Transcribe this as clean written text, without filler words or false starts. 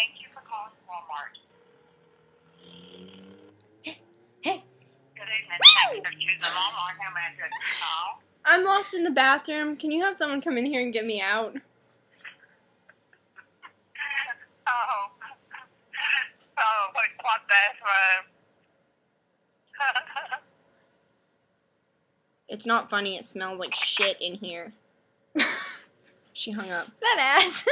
Thank you for calling Walmart. Hey. Good evening. Thank you for choosing Walmart. How may I direct your call? I'm locked in the bathroom. Can you have someone come in here and get me out? What bathroom? It's not funny. It smells like shit in here. She hung up. That ass.